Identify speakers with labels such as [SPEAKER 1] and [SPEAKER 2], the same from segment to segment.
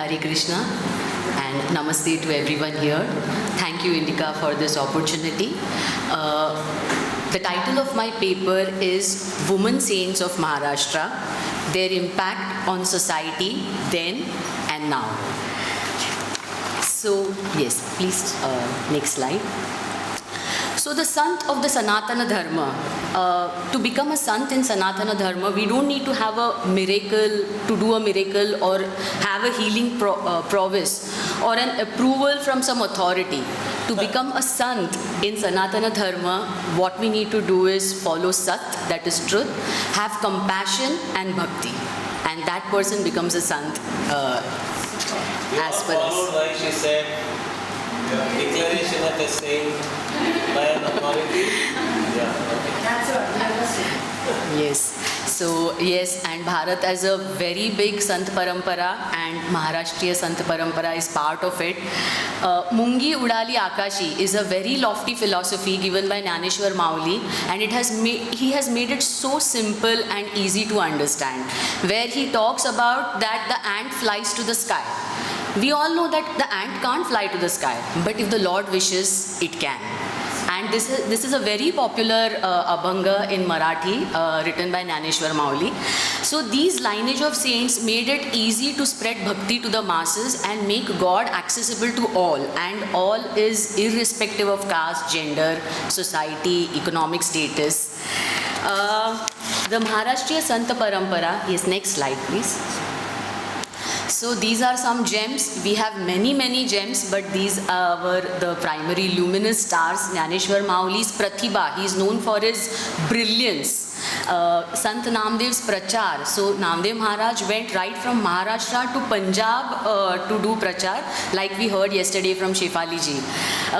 [SPEAKER 1] Hare Krishna and Namaste to everyone here. Thank you, Indika, for this opportunity. The title of my paper is Women Saints of Maharashtra, Their Impact on Society Then and Now. So, yes, please, next slide. So the Sant of the Sanatana Dharma, to become a Sant in Sanatana Dharma, we don't need to have a miracle, to do a miracle or have a healing prowess or an approval from some authority. To become a Sant in Sanatana Dharma, what we need to do is follow Sat, that is truth, have compassion and bhakti. And that person becomes a Sant as per us.
[SPEAKER 2] Followed, like she said, declaration of a saint by an authority. Yeah, okay.
[SPEAKER 3] That's what.
[SPEAKER 1] Yes. So yes, and Bharat as a very big Sant Parampara and Maharashtriya Sant Parampara is part of it. Mungi Udali Akashi is a very lofty philosophy given by Jnaneshwar Mauli, and he has made it so simple and easy to understand, where he talks about that the ant flies to the sky. We all know that the ant can't fly to the sky, but if the Lord wishes, it can. And this is a very popular Abhanga in Marathi written by Jnaneshwar Mauli. So these lineage of saints made it easy to spread bhakti to the masses and make God accessible to all. And all is irrespective of caste, gender, society, economic status. The Maharashtriya Sant Parampara, yes, next slide please. So these are some gems. We have many gems, but these were the primary luminous stars. Jnaneshwar Mauli's Pratibha, he is known for his brilliance. Sant Namdev's Prachar. So Namdev Maharaj went right from Maharashtra to Punjab to do Prachar, like we heard yesterday from Shefali ji.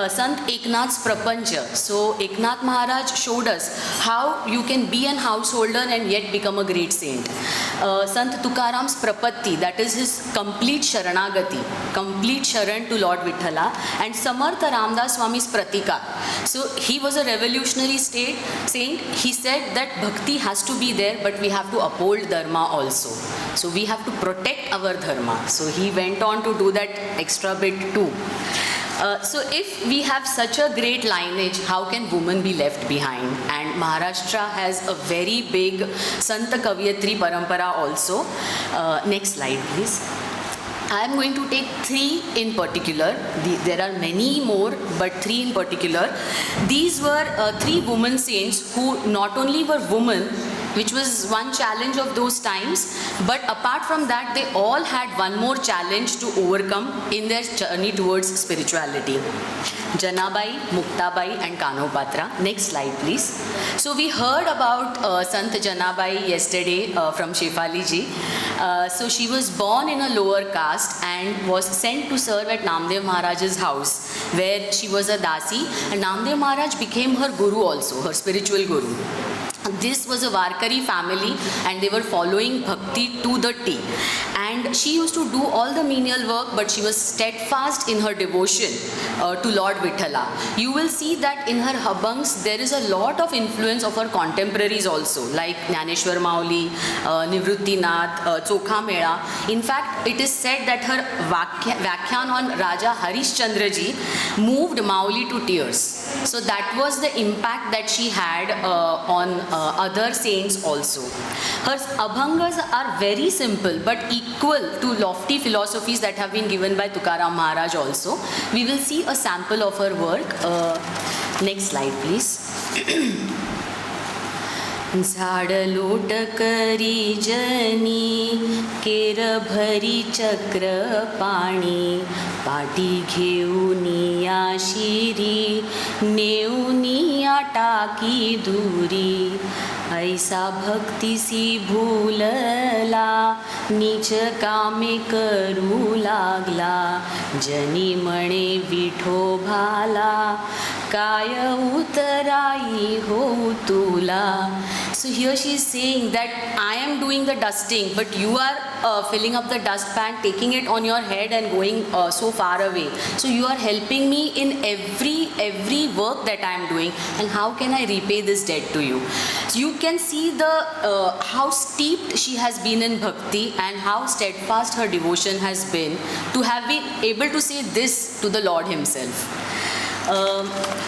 [SPEAKER 1] Sant Eknath's Prapancha. So Eknath Maharaj showed us how you can be an householder and yet become a great saint. Sant Tukaram's Prapatti, that is his complete Sharanagati, complete Sharan to Lord Vithala. And Samartha Ramdas Swami's Pratika. So he was a revolutionary saint. He said that bhakti has to be there, but we have to uphold dharma also. So we have to protect our dharma. So he went on to do that extra bit too. So if we have such a great lineage, how can women be left behind? And Maharashtra has a very big Santa Kaviyatri Parampara also. Next slide please. I am going to take three in particular. There are many more, but three in particular. These were three women saints who not only were women, which was one challenge of those times, but apart from that, they all had one more challenge to overcome in their journey towards spirituality. Janabai, Muktabai and Kanopatra. Next slide please. So we heard about Sant Janabai yesterday from Shefali ji. So she was born in a lower caste and was sent to serve at Namdev Maharaj's house, where she was a dasi, and Namdev Maharaj became her guru also, her spiritual guru. This was a Varkari family and they were following bhakti to the T. And she used to do all the menial work, but she was steadfast in her devotion to Lord Vithala. You will see that in her Habangs there is a lot of influence of her contemporaries also, like Jnaneshwar Mauli, Nivrutti Nath, Chokha Mela. In fact, it is said that her Vyakhyan on Raja Harishchandra ji moved Mauli to tears. So that was the impact that she had on other saints also. Her Abhangas are very simple but equal to lofty philosophies that have been given by Tukaram Maharaj also. We will see a sample of her work. Next slide please. झाड लोट करी जनी केर भरी चक्र पाणी पाटी घेऊनिया शिरी नेऊनिया टाकी दूरी ऐसा भक्तिसी भूलला नीच कामे करू लागला जनी म्हणे विठोबाला काय उतराई हो तुला. So So here she is saying that I am doing the dusting, but you are filling up the dustpan, taking it on your head and going so far away. So you are helping me in every work that I am doing, and how can I repay this debt to you? So you can see the how steeped she has been in bhakti and how steadfast her devotion has been to have been able to say this to the Lord himself.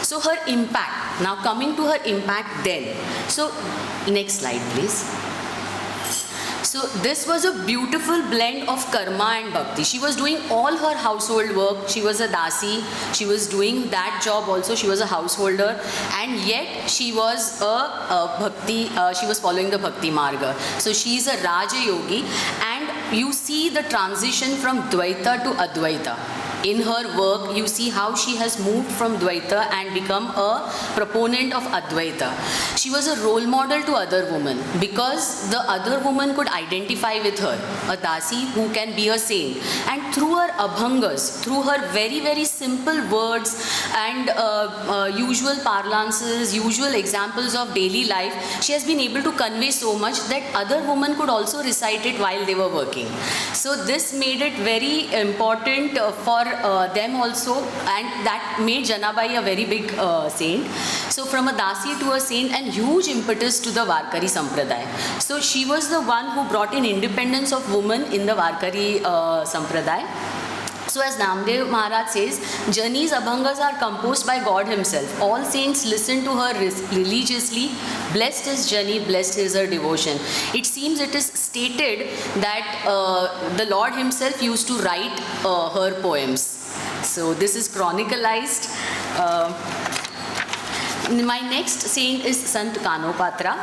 [SPEAKER 1] So her impact, now coming to her impact then. So next slide please. So this was a beautiful blend of karma and bhakti. She was doing all her household work. She was a dasi. She was doing that job also. She was a householder, and yet she was a bhakti. She was following the bhakti marga. So she is a Raja Yogi, and you see the transition from Dvaita to Advaita. In her work, you see how she has moved from Dvaita and become a proponent of Advaita. She was a role model to other women because the other woman could identify with her, a dasi who can be a saint. And through her abhangas, through her very simple words and usual parlances, usual examples of daily life, she has been able to convey so much that other women could also recite it while they were working. So this made it very important for them also, and that made Janabai a very big saint. So from a dasi to a saint, and huge impetus to the Varkari Sampradaya. So she was the one who brought in independence of women in the Varkari Sampradaya. So as Namdev Maharaj says, Jani's abhangas are composed by God himself. All saints listen to her religiously. Blessed is Jani, blessed is her devotion. It seems it is stated that the Lord himself used to write her poems. So this is chronicalized. My next saint is Sant Kanopatra.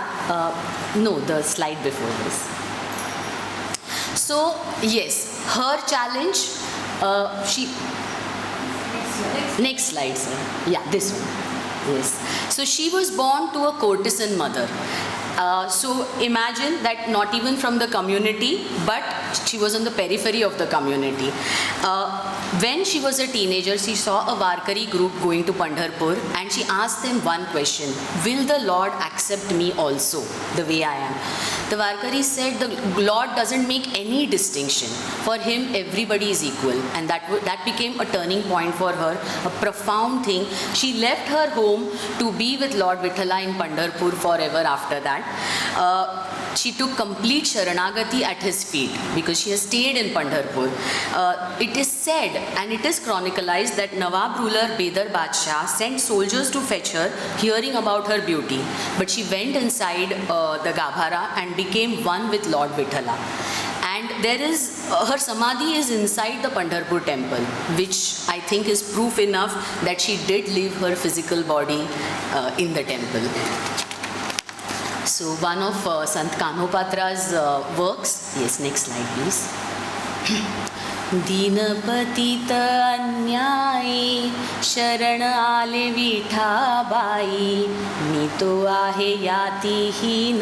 [SPEAKER 1] No, the slide before this. So yes, her challenge. Next slide, sir. Yeah, this one. Yes. So she was born to a courtesan mother. So imagine that not even from the community, but she was on the periphery of the community. When she was a teenager, she saw a Varkari group going to Pandharpur, and she asked them one question: will the Lord accept me also the way I am? The Varkari said the Lord doesn't make any distinction. For him, everybody is equal, and that became a turning point for her, a profound thing. She left her home to be with Lord Vithala in Pandharpur forever after that. She took complete Sharanagati at his feet because she has stayed in Pandharpur. It is said, and it is chronicalized, that Nawab ruler Bedar Badshah sent soldiers to fetch her, hearing about her beauty. But she went inside the Gabhara and became one with Lord Vithala. And there is, her samadhi is inside the Pandharpur temple, which I think is proof enough that she did leave her physical body in the temple. So one of Sant Kanopatra's works, yes, next slide please. दीनपतित अन्यायी शरण आले विठाबाई, मी तो आहे यातीहीन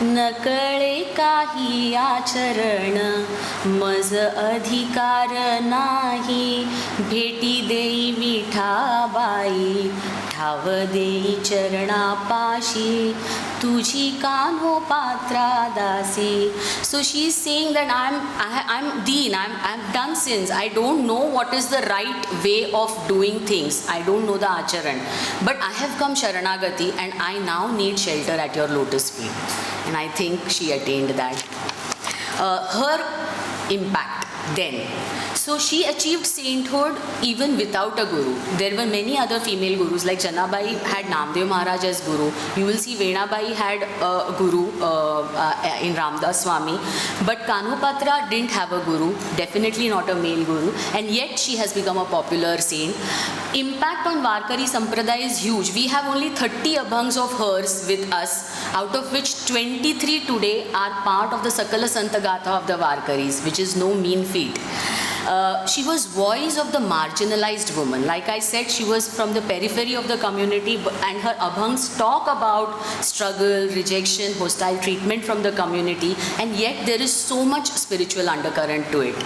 [SPEAKER 1] न कळे काही आचरण, मज अधिकार नाही भेटी देई विठाबाई, ठाव देई चरणापाशी तुझी कान्होपात्रा दासी. So she is saying that I'm deen, I've done sins, I don't know what is the right way of doing things, I don't know the acharan, but I have come Sharanagati and I now need shelter at your lotus feet. And I think she attained that. Her impact then. So she achieved sainthood even without a guru. There were many other female gurus, like Janabai had Namdev Maharaj as guru. You will see Venabai had a guru in Ramdas Swami. But Kanopatra didn't have a guru, definitely not a male guru, and yet she has become a popular saint. Impact on Varkari Sampradaya is huge. We have only 30 abhangs of hers with us, out of which 23 today are part of the Sakala Santagatha of the Varkaris, which is no mean feat. She was voice of the marginalized woman. Like I said, she was from the periphery of the community, and her abhangs talk about struggle, rejection, hostile treatment from the community, and yet there is so much spiritual undercurrent to it.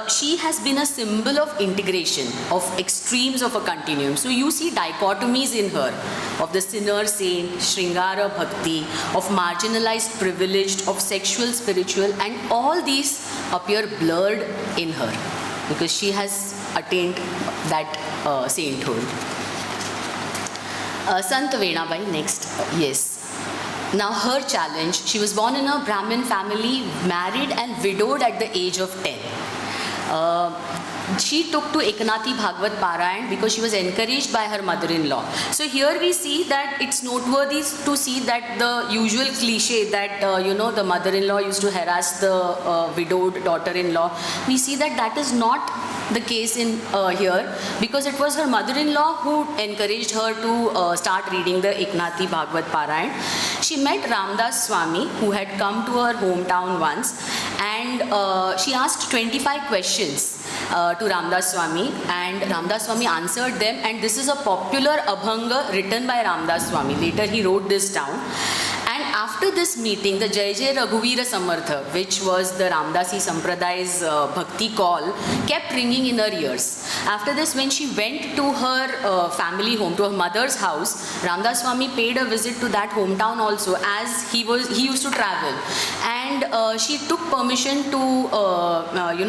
[SPEAKER 1] She has been a symbol of integration, of extremes of a continuum. So you see dichotomies in her, of the sinner saint, Sringara Bhakti, of marginalized privileged, of sexual spiritual, and all these appear blurred in her because she has attained that sainthood. Sant Venabai next, yes. Now her challenge, she was born in a Brahmin family, married and widowed at the age of 10. She took to Eknathi Bhagavad Parayan because she was encouraged by her mother-in-law. So here we see that it's noteworthy to see that the usual cliche that, the mother-in-law used to harass the widowed daughter-in-law. We see that that is not the case in here because it was her mother-in-law who encouraged her to start reading the Eknathi Bhagavad Parayan. She met Ramdas Swami who had come to her hometown once, and she asked 25 questions to Ramdas Swami, and Ramdas Swami answered them, and this is a popular Abhanga written by Ramdas Swami. Later he wrote this down. And after this meeting, the Jai Jai Raghuveera Samartha, which was the Ramdasi Sampraday's bhakti call, kept ringing in her ears. After this, when she went to her family home, to her mother's house, Ramdas Swami paid a visit to that hometown also, as he used to travel. And she took permission to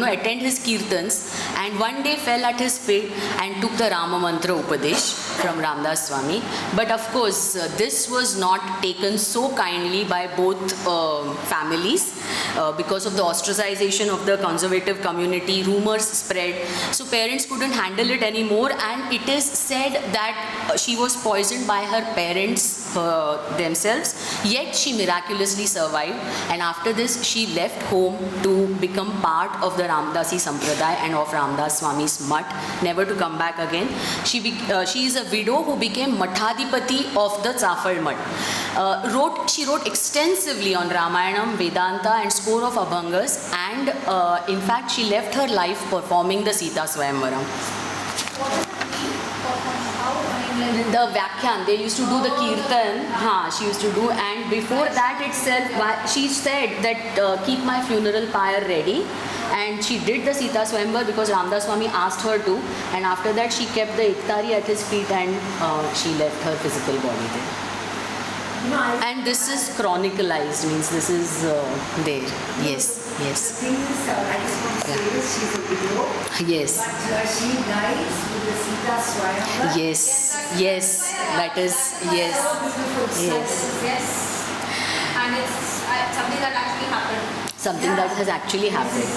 [SPEAKER 1] attend his kirtans, and one day fell at his feet and took the Rama Mantra Upadesh from Ramdas Swami. But of course, this was not taken so kindly by both families because of the ostracization of the conservative community. Rumors spread, so parents couldn't handle it anymore, and it is said that she was poisoned by her parents themselves, yet she miraculously survived, and after this she left home to become part of the Ramdasi Sampradaya and of Ramdas Swami's Mutt, never to come back again. She is a widow who became Mathadipati of the Zafar Mutt. She wrote extensively on Ramayanam, Vedanta, and score of Abhangas, and in fact she left her life performing the Sita Swayamvaram. The Vyakhyan, they used to do the Kirtan, she used to do, and before that itself, she said that keep my funeral pyre ready, and she did the Sita Swayamvar because Ramdas Swami asked her to, and after that she kept the Iktari at his feet, and she left her physical body there. And this is chronicalized, means this is there. Yes, yes.
[SPEAKER 3] The thing is, I just want to say this, she's a widow.
[SPEAKER 1] Yes.
[SPEAKER 3] But she dies with the Sita Swayamvar.
[SPEAKER 1] Yes, yes, that is, yes.
[SPEAKER 3] So beautiful.
[SPEAKER 1] Yes.
[SPEAKER 4] Yes. And it's something that actually happened.
[SPEAKER 1] Something that has actually happened.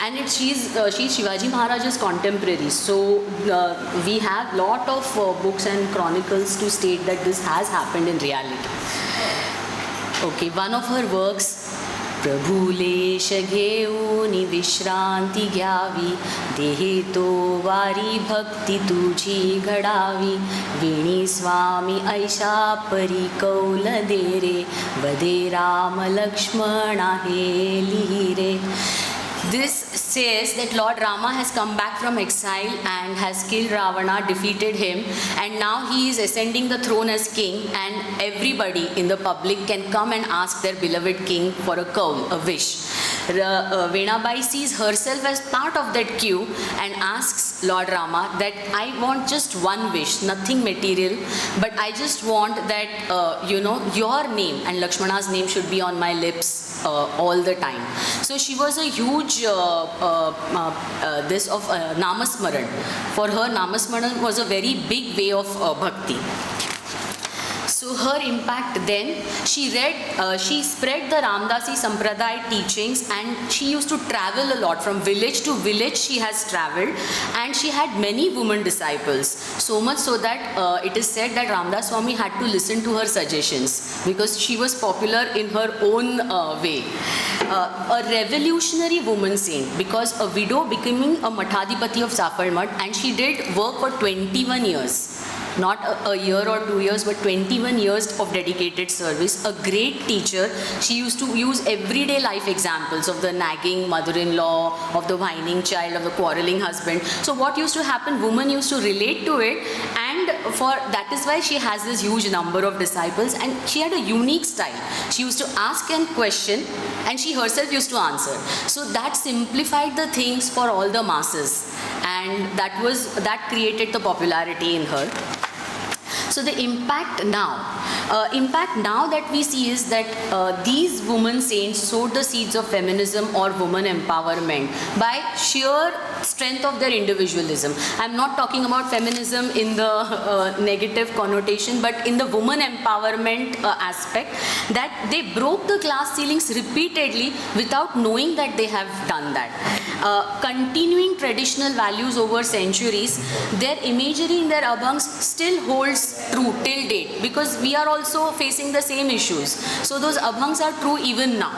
[SPEAKER 1] And she's Shivaji Maharaj's contemporary. So we have lot of books and chronicles to state that this has happened in reality. Okay, one of her works, प्रभुलेश घेऊनी विश्रांती घ्यावी, देहे तो वारी भक्ती तुझी घडावी, वेणी स्वामी ऐशा परी कौल दे रे, वदे राम लक्ष्मणा हे लिहिरे. This says that Lord Rama has come back from exile and has killed Ravana, defeated him, and now he is ascending the throne as king, and everybody in the public can come and ask their beloved king for a kaul, a wish. Venabai sees herself as part of that queue and asks Lord Rama that I want just one wish, nothing material, but I just want that, your name and Lakshmana's name should be on my lips all the time. So she was a huge Namasmaran. For her, Namasmaran was a very big way of bhakti. So her impact then, she spread the Ramdasi Sampradaya teachings, and she used to travel a lot. From village to village she has traveled, and she had many women disciples. So much so that it is said that Ramdas Swami had to listen to her suggestions because she was popular in her own way. A revolutionary woman saint, because a widow becoming a Mathadipati of Zafar Mutt, and she did work for 21 years. not a year or 2 years, but 21 years of dedicated service. A great teacher. She used to use everyday life examples of the nagging mother-in-law, of the whining child, of the quarreling husband. So what used to happen, women used to relate to it, and that is why she has this huge number of disciples, and she had a unique style. She used to ask and question, and she herself used to answer. So that simplified the things for all the masses, and that created the popularity in her. So the impact now that we see is that these women saints sowed the seeds of feminism or woman empowerment by sheer strength of their individualism. I'm not talking about feminism in the negative connotation, but in the woman empowerment aspect, that they broke the glass ceilings repeatedly without knowing that they have done that. Continuing traditional values over centuries, their imagery in their abhangs still holds true till date, because we are also facing the same issues. So those abhangs are true even now.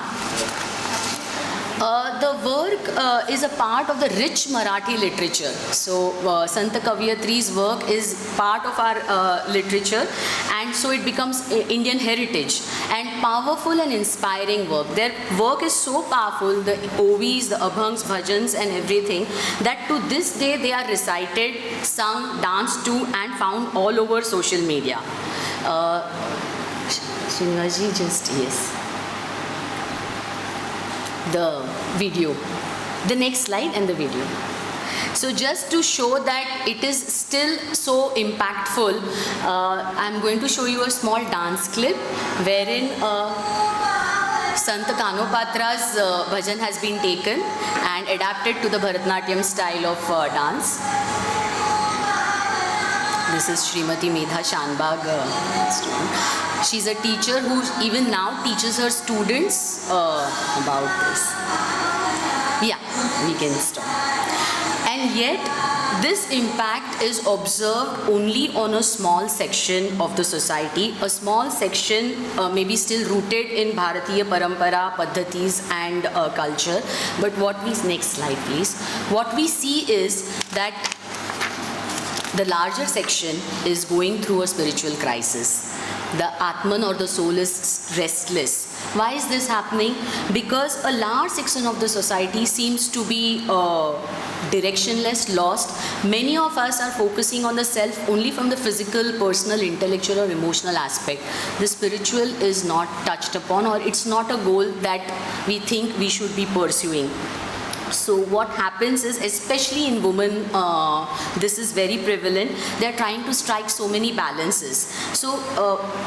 [SPEAKER 1] The work is a part of the rich Marathi literature. So Sant Kavyatri's work is part of our literature, and so it becomes Indian heritage and powerful and inspiring work. Their work is so powerful, the OVs, the abhangs, bhajans and everything, that to this day they are recited, sung, danced to and found all over social media. Sringaji, yes. The video, the next slide and the video. So just to show that it is still so impactful, I'm going to show you a small dance clip wherein Sant Kanopatra's bhajan has been taken and adapted to the Bharatanatyam style of dance. This is Srimati Medha Shanbag student. She's a teacher who even now teaches her students about this. Yeah, we can stop. And yet, this impact is observed only on a small section of the society, a small section maybe still rooted in Bharatiya Parampara, Paddhatis and culture. But next slide please. What we see is that the larger section is going through a spiritual crisis. The Atman or the soul is restless. Why is this happening? Because a large section of the society seems to be directionless, lost. Many of us are focusing on the self only from the physical, personal, intellectual or emotional aspect. The spiritual is not touched upon, or it's not a goal that we think we should be pursuing. So what happens is, especially in women, this is very prevalent. They're trying to strike so many balances. So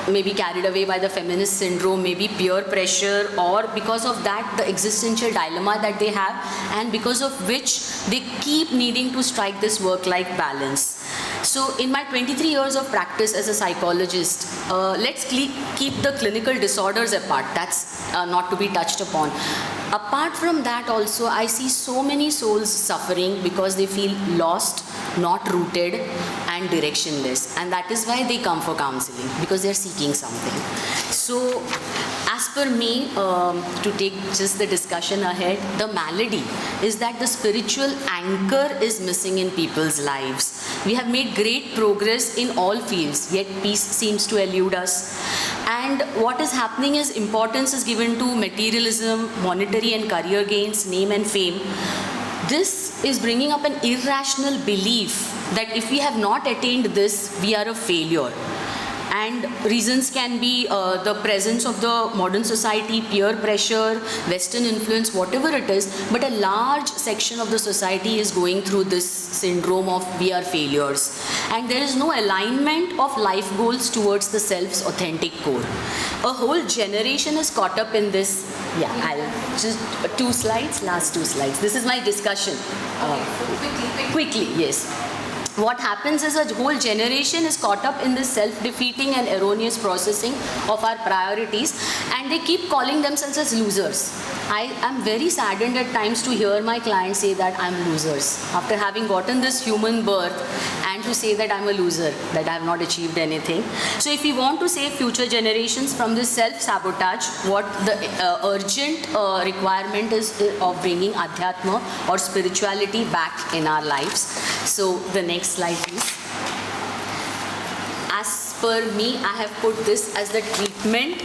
[SPEAKER 1] maybe carried away by the feminist syndrome, maybe peer pressure, or because of that, the existential dilemma that they have, and because of which they keep needing to strike this work-life balance. So in my 23 years of practice as a psychologist, let's keep the clinical disorders apart. That's not to be touched upon. Apart from that also, I see so many souls suffering because they feel lost, not rooted and directionless. And that is why they come for counseling, because they are seeking something. So as per me, to take just the discussion ahead, the malady is that the spiritual anchor is missing in people's lives. We have made great progress in all fields, yet peace seems to elude us. And what is happening is importance is given to materialism, monetary and career gains, name and fame. This is bringing up an irrational belief that if we have not attained this, we are a failure. And reasons can be the presence of the modern society, peer pressure, Western influence, whatever it is, but a large section of the society is going through this syndrome of we are failures. And there is no alignment of life goals towards the self's authentic core. A whole generation is caught up in this. Yeah, I'll just 2 slides, last 2 slides. This is my discussion. Quickly, yes. What happens is a whole generation is caught up in this self-defeating and erroneous processing of our priorities, and they keep calling themselves as losers. I am very saddened at times to hear my clients say that I'm losers after having gotten this human birth, and to say that I'm a loser, that I have not achieved anything. So if we want to save future generations from this self-sabotage, what the urgent requirement is of bringing Adhyatma or spirituality back in our lives. So the next slide please. per me, I have put this as the treatment.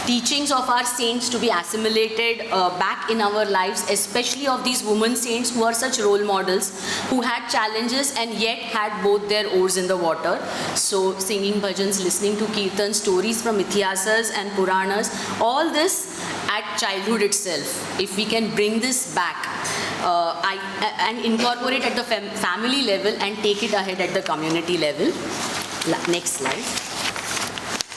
[SPEAKER 1] Teachings of our saints to be assimilated back in our lives, especially of these women saints who are such role models, who had challenges and yet had both their oars in the water. So singing bhajans, listening to kirtan, stories from Ithiyasas and Puranas, all this at childhood itself. If we can bring this back and incorporate at the family level and take it ahead at the community level. Next slide.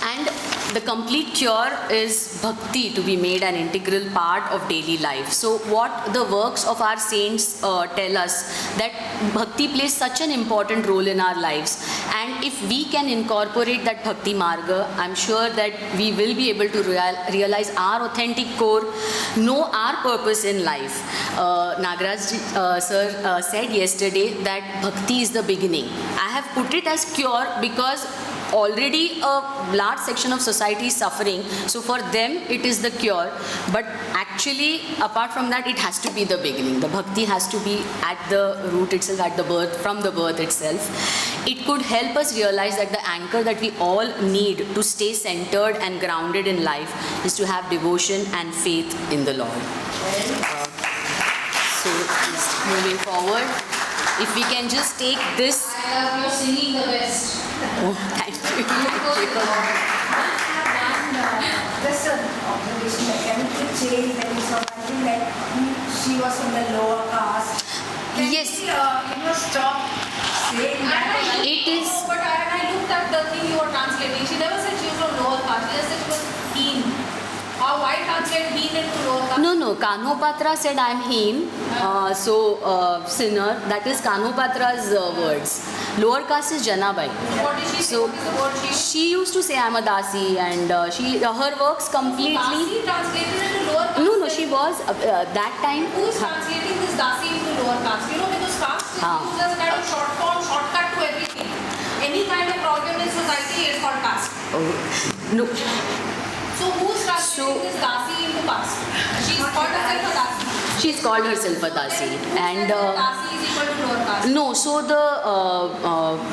[SPEAKER 1] And the complete cure is bhakti to be made an integral part of daily life. So what the works of our saints tell us, that bhakti plays such an important role in our lives, and if we can incorporate that bhakti marga, I'm sure that we will be able to realize our authentic core, know our purpose in life. Nagaraj sir said yesterday that bhakti is the beginning. I have put it as cure because already a large section of society is suffering, so for them it is the cure, but actually apart from that it has to be the beginning. The bhakti has to be at the root itself, at the birth, from the birth itself. It could help us realize that the anchor that we all need to stay centered and grounded in life is to have devotion and faith in the Lord. So moving forward, if we can just take this.
[SPEAKER 4] I love your singing the best.
[SPEAKER 1] Oh, thank you. Thank you.
[SPEAKER 3] And just an observation, like anything changed when you saw, I think like she was from the lower caste. Can
[SPEAKER 1] Yes.
[SPEAKER 3] we, stop saying that?
[SPEAKER 1] It is.
[SPEAKER 4] No, but I looked at the thing you were translating. She never said she was from lower caste. She just said she was heen. Why translate heen into lower caste?
[SPEAKER 1] No. Kanhopatra said I am heen, sinner. That is Kanhopatra's words. Lower caste is Janabai.
[SPEAKER 4] What did she say?
[SPEAKER 1] So
[SPEAKER 4] What is the word she used?
[SPEAKER 1] she used to say I am a dasi, and her works completely.
[SPEAKER 4] Dasi translated into lower caste?
[SPEAKER 1] No, she was that time.
[SPEAKER 4] Who is translating this dasi into lower caste? Because caste is used as a kind of short form, shortcut to everything. Any kind of problem in society is called caste.
[SPEAKER 1] No.
[SPEAKER 4] So who is translating this dasi into caste? She's called herself a dasi.
[SPEAKER 1] She's called herself a dasi, and.
[SPEAKER 4] Dasi is equal to lower caste.
[SPEAKER 1] No, so the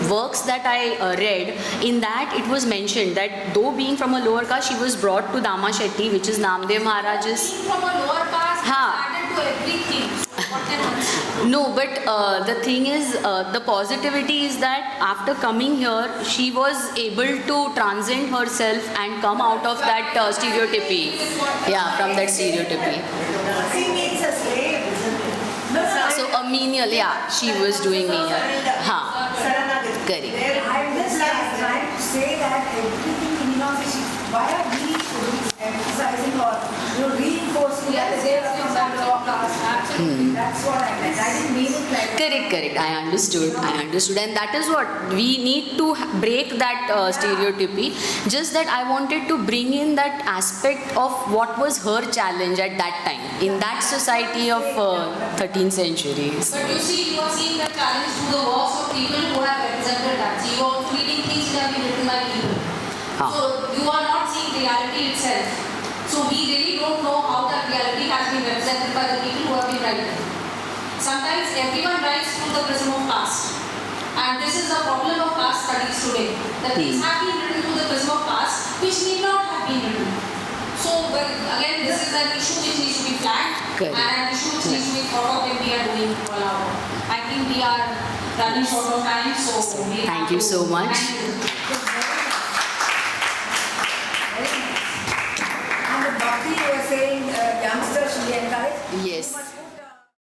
[SPEAKER 1] works that I read, in that it was mentioned that though being from a lower caste, she was brought to Dama Shetty, which is Namdev Maharaj's.
[SPEAKER 4] Being from a lower caste is added to everything. What can one say?
[SPEAKER 1] No, but the thing is, the positivity is that after coming here, she was able to transcend herself and come out of that stereotypy. Yeah, from that stereotypy.
[SPEAKER 3] She means a slave, isn't it? No,
[SPEAKER 1] So a menial, yeah, she was doing menial.
[SPEAKER 3] Saranagati.
[SPEAKER 1] Correct.
[SPEAKER 3] I'm just trying to say that everything, why are we emphasizing or reinforcing that they are from that lower caste? Absolutely. That's what I meant. I didn't mean it like that.
[SPEAKER 1] Correct. I understood. And that is what we need to break that stereotypy. Just that I wanted to bring in that aspect of what was her challenge at that time in that society of 13th centuries.
[SPEAKER 4] But you see, you are seeing that challenge through the works of people who have represented that. So you are also reading things that have been written by people. So you are not seeing reality itself. So we really don't know how that reality has been represented by the people who have been writing. Sometimes everyone writes through the prism of caste. And this is the problem of caste studies today. That things have been written through the prism of caste which need not have been written. So again, this is an issue which needs to be flagged.
[SPEAKER 1] Correct.
[SPEAKER 4] And an issue which needs to be thought of when we are doing all our work. I think we are running short of time, so we
[SPEAKER 1] Thank
[SPEAKER 4] have
[SPEAKER 1] you
[SPEAKER 4] to
[SPEAKER 1] so much.
[SPEAKER 4] thank you.
[SPEAKER 3] And the bhakti, you were saying youngsters should be encouraged.
[SPEAKER 1] Yes.